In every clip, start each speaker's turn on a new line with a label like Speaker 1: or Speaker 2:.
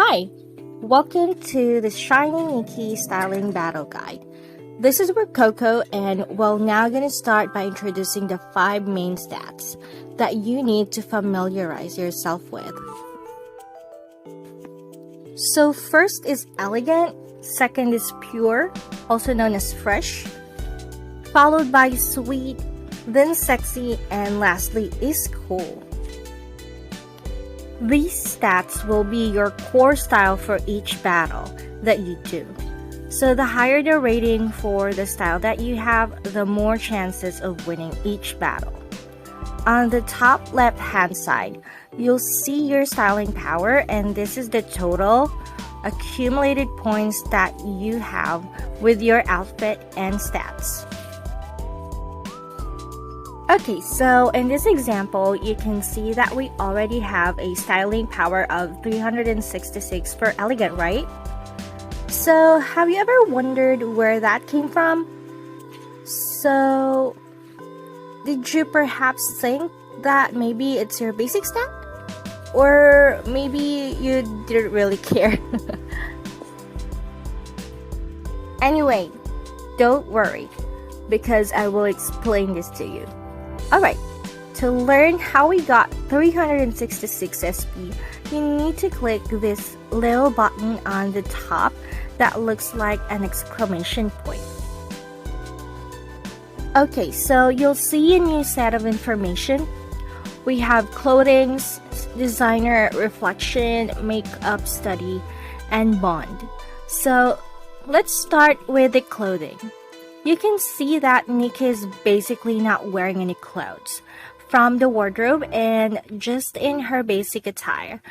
Speaker 1: Hi, welcome to the Shining Nikki Styling Battle Guide. This is Coco, and we're now going to start by introducing the 5 main stats that you need to familiarize yourself with. So first is elegant, second is pure, also known as fresh, followed by sweet, then sexy, and lastly is cool. These stats will be your core style for each battle that you do. So the higher the rating for the style that you have, the more chances of winning each battle. On the top left hand side, you'll see your styling power, and this is the total accumulated points that you have with your outfit and stats. Okay, so in this example, you can see that we already have a styling power of 366 for elegant, right? So, have you ever wondered where that came from? So, did you perhaps think that maybe it's your basic stat? Or maybe you didn't really care? Anyway, don't worry, because I will explain this to you. Alright, to learn how we got 366 SP, you need to click this little button on the top that looks like an exclamation point. Okay, so you'll see a new set of information. We have clothing, designer, reflection, makeup study, and bond. So let's start with the clothing. You can see that Nikki is basically not wearing any clothes from the wardrobe and just in her basic attire.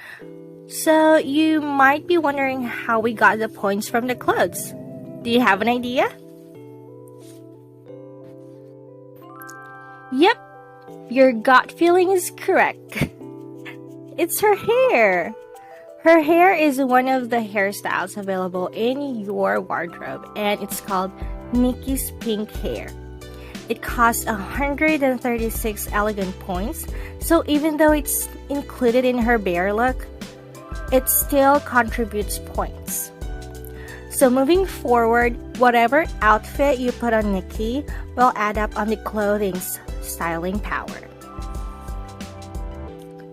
Speaker 1: So you might be wondering how we got the points from the clothes. Do you have an idea? Yep, your gut feeling is correct. It's her hair. Her hair is one of the hairstyles available in your wardrobe, and it's called Nikki's pink hair. It costs 136 elegant points, so even though it's included in her bare look, it still contributes points. So moving forward, whatever outfit you put on Nikki will add up on the clothing's styling power.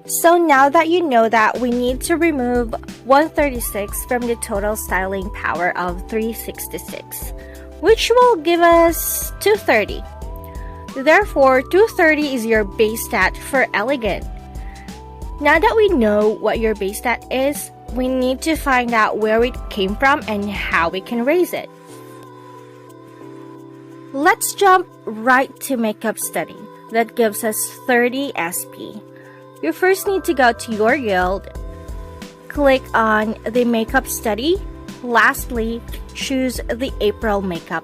Speaker 1: So now that you know that, we need to remove 136 from the total styling power of 366. Which will give us 230. Therefore, 230 is your base stat for elegant. Now that we know what your base stat is, we need to find out where it came from and how we can raise it. Let's jump right to makeup study. That gives us 30 SP. You first need to go to your guild, click on the makeup study. Lastly, choose the April makeup.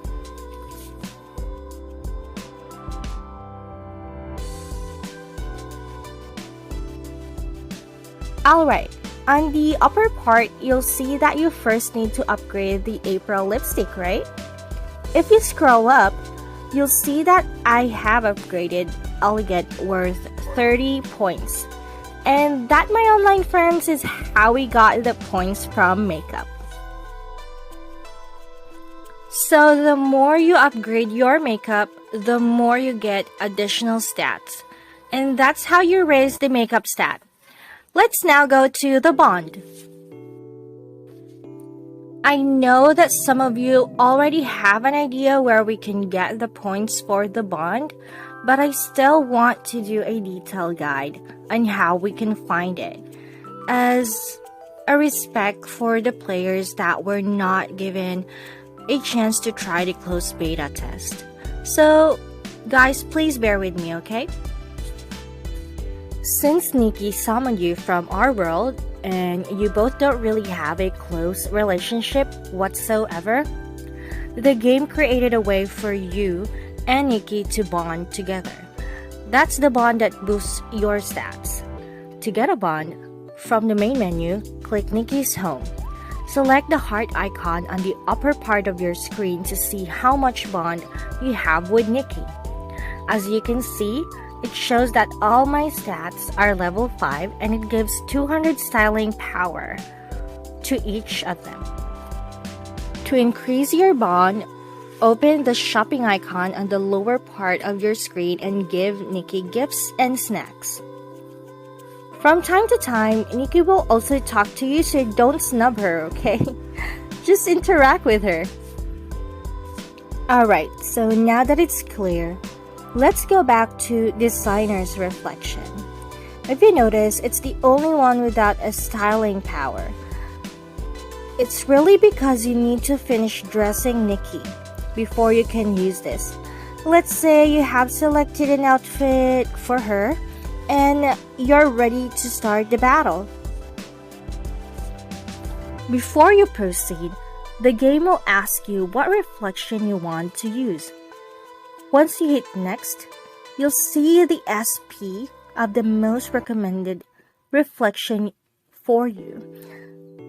Speaker 1: Alright, on the upper part, you'll see that you first need to upgrade the April lipstick, right? If you scroll up, you'll see that I have upgraded Elegant worth 30 points. And that, my online friends, is how we got the points from makeup. So the more you upgrade your makeup, the more you get additional stats. And that's how you raise the makeup stat. Let's now go to the bond. I know that some of you already have an idea where we can get the points for the bond, but I still want to do a detailed guide on how we can find it, as a respect for the players that were not given a chance to try the closed beta test. So guys, please bear with me, okay? Since Nikki summoned you from our world and you both don't really have a close relationship whatsoever, the game created a way for you and Nikki to bond together. That's the bond that boosts your stats. To get a bond, from the main menu, click Nikki's home. Select the heart icon on the upper part of your screen to see how much bond you have with Nikki. As you can see, it shows that all my stats are level 5 and it gives 200 styling power. to each of them. To increase your bond, open the shopping icon on the lower part of your screen and give Nikki gifts and snacks. From time to time, Nikki will also talk to you, so don't snub her, okay? Just interact with her. Alright, so now that it's clear, let's go back to Designer's Reflection. If you notice, it's the only one without a styling power. It's really because you need to finish dressing Nikki before you can use this. Let's say you have selected an outfit for her and you're ready to start the battle. Before you proceed, the game will ask you what reflection you want to use. Once you hit next, you'll see the SP of the most recommended reflection for you.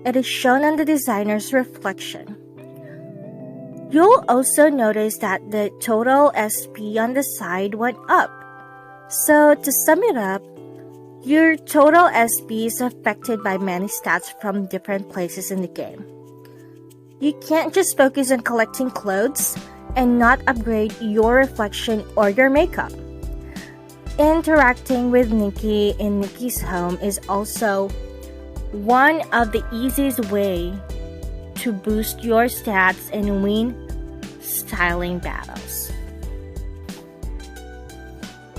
Speaker 1: It is shown on the Designer's Reflection. You'll also notice that the total SP on the side went up. So to sum it up, your total SP is affected by many stats from different places in the game. You can't just focus on collecting clothes and not upgrade your reflection or your makeup. Interacting with Nikki in Nikki's home is also one of the easiest way to boost your stats and win styling battles.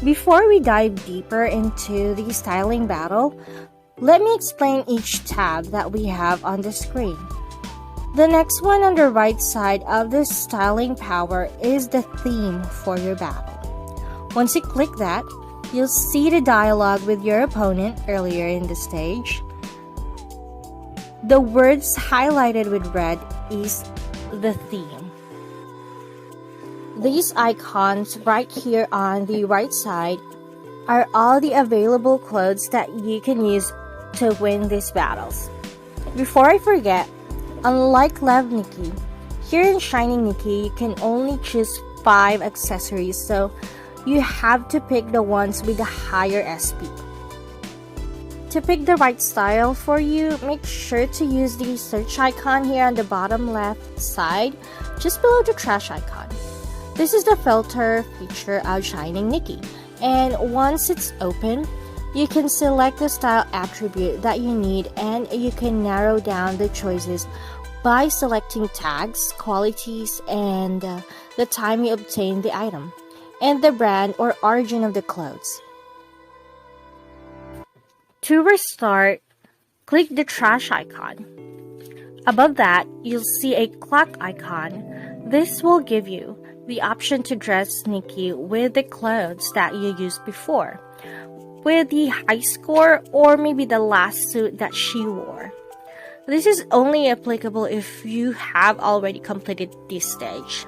Speaker 1: Before we dive deeper into the styling battle, let me explain each tab that we have on the screen. The next one on the right side of the styling power is the theme for your battle. Once you click that, you'll see the dialogue with your opponent earlier in the stage. The words highlighted with red is the theme. These icons right here on the right side are all the available clothes that you can use to win these battles. Before I forget, unlike Love Nikki, here in Shining Nikki, you can only choose 5 accessories, so you have to pick the ones with the higher SP. To pick the right style for you, make sure to use the search icon here on the bottom left side, just below the trash icon. This is the filter feature of Shining Nikki, and once it's open, you can select the style attribute that you need, and you can narrow down the choices by selecting tags, qualities, and the time you obtained the item, and the brand or origin of the clothes. To restart, click the trash icon. Above that, you'll see a clock icon. This will give you the option to dress Nikki with the clothes that you used before, with the high score or maybe the last suit that she wore. This is only applicable if you have already completed this stage.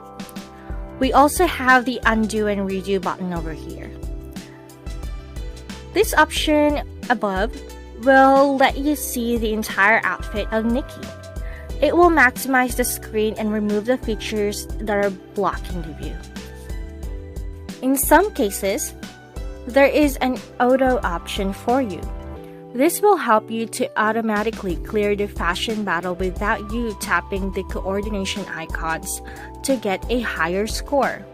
Speaker 1: We also have the undo and redo button over here. This option above will let you see the entire outfit of Nikki. It will maximize the screen and remove the features that are blocking the view. In some cases, there is an auto option for you. This will help you to automatically clear the fashion battle without you tapping the coordination icons to get a higher score.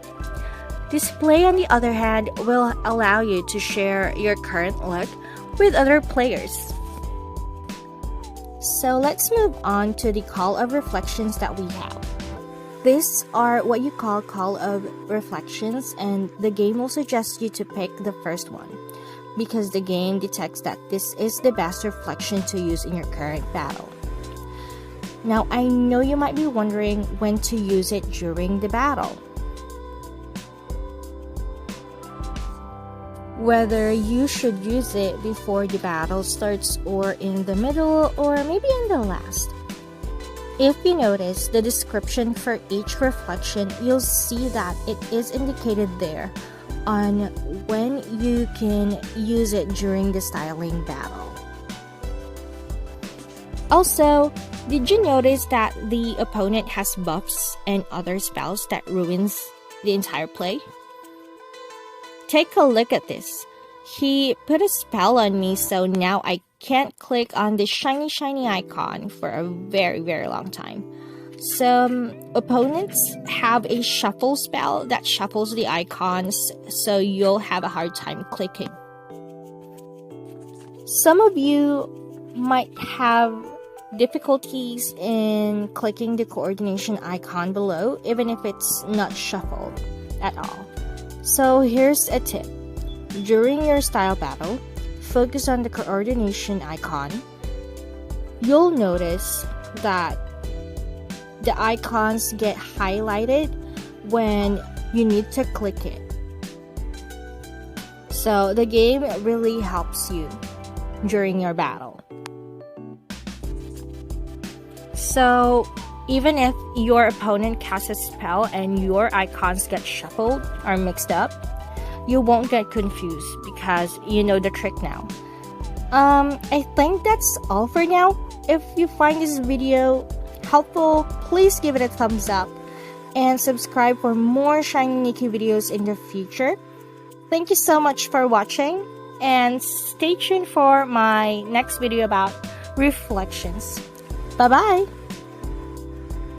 Speaker 1: Display, on the other hand, will allow you to share your current look with other players. So let's move on to the call of reflections that we have. These are what you call of reflections, and the game will suggest you to pick the first one, because the game detects that this is the best reflection to use in your current battle. Now, I know you might be wondering when to use it during the battle. Whether you should use it before the battle starts or in the middle or maybe in the last. If you notice the description for each reflection, you'll see that it is indicated there on when you can use it during the styling battle. Also, did you notice that the opponent has buffs and other spells that ruins the entire play? Take a look at this. He put a spell on me, so now I can't click on the shiny icon for a very long time. Some opponents have a shuffle spell that shuffles the icons, so you'll have a hard time clicking. Some of you might have difficulties in clicking the coordination icon below, even if it's not shuffled at all. So here's a tip. During your style battle, focus on the coordination icon. You'll notice that the icons get highlighted when you need to click it. So the game really helps you during your battle. So even if your opponent casts a spell and your icons get shuffled or mixed up, you won't get confused because you know the trick now. I think that's all for now. If you find this video helpful, please give it a thumbs up and subscribe for more Shining Nikki videos in the future. Thank you so much for watching, and stay tuned for my next video about reflections. Bye bye!